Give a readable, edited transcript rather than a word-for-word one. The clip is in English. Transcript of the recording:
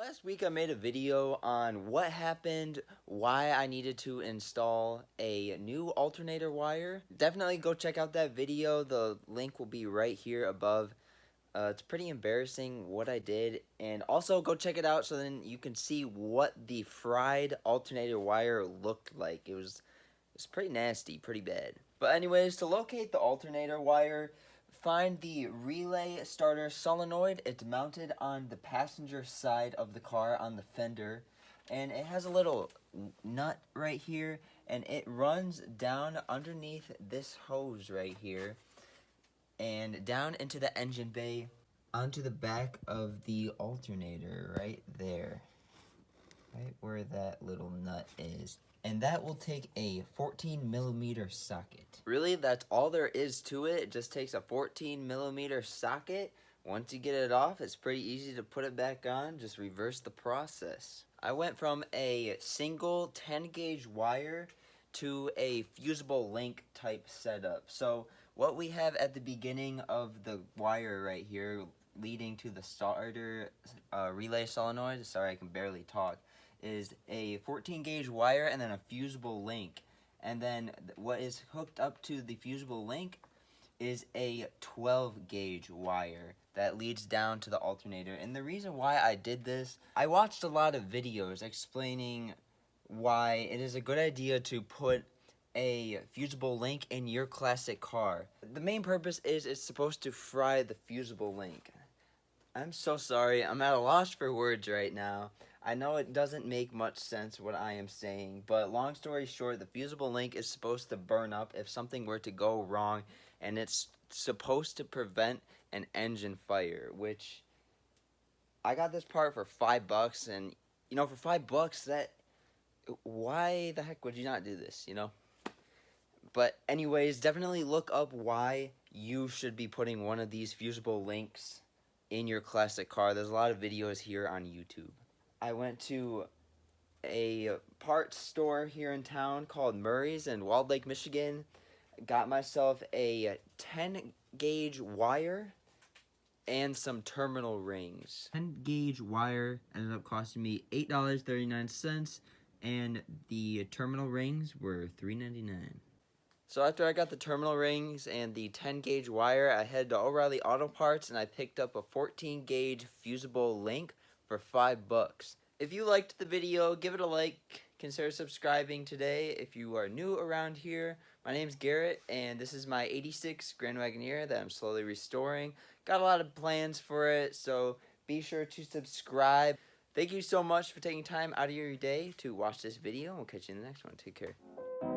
Last week I made a video on what happened, why I needed to install a new alternator wire. Definitely go check out that video. The link will be right here above. It's pretty embarrassing what I did, and also go check it out so then you can see what the fried alternator wire looked like. It's pretty nasty, pretty bad. But anyways, to locate the alternator wire, find the relay starter solenoid. It's mounted on the passenger side of the car on the fender, and it has a little nut right here, and it runs down underneath this hose right here and down into the engine bay onto the back of the alternator right there, right where that little nut is. And that will take a 14mm socket. Really, that's all there is to it. It just takes a 14mm socket. Once you get it off, it's pretty easy to put it back on. Just reverse the process. I went from a single 10-gauge wire to a fusible link type setup. So what we have at the beginning of the wire right here leading to the starter relay solenoid, sorry I can barely talk, is a 14-gauge wire and then a fusible link. And then what is hooked up to the fusible link is a 12-gauge wire that leads down to the alternator. And the reason why I did this, I watched a lot of videos explaining why it is a good idea to put a fusible link in your classic car. The main purpose is it's supposed to fry the fusible link. I'm so sorry, I'm at a loss for words right now. I know it doesn't make much sense what I am saying, but long story short, the fusible link is supposed to burn up if something were to go wrong, and it's supposed to prevent an engine fire, which I got this part for $5, and you know, for $5, that, why the heck would you not do this, you know? But anyways, definitely look up why you should be putting one of these fusible links in your classic car. There's a lot of videos here on YouTube. I went to a parts store here in town called Murray's in Walled Lake, Michigan. Got myself a 10-gauge wire and some terminal rings. 10-gauge wire ended up costing me $8.39, and the terminal rings were $3.99. So after I got the terminal rings and the 10-gauge wire, I headed to O'Reilly Auto Parts and I picked up a 14-gauge fusible link for $5. If you liked the video, give it a like. Consider subscribing today if you are new around here. My name's Garrett, and this is my 86 Grand Wagoneer that I'm slowly restoring. Got a lot of plans for it, so be sure to subscribe. Thank you so much for taking time out of your day to watch this video. We'll catch you in the next one. Take care.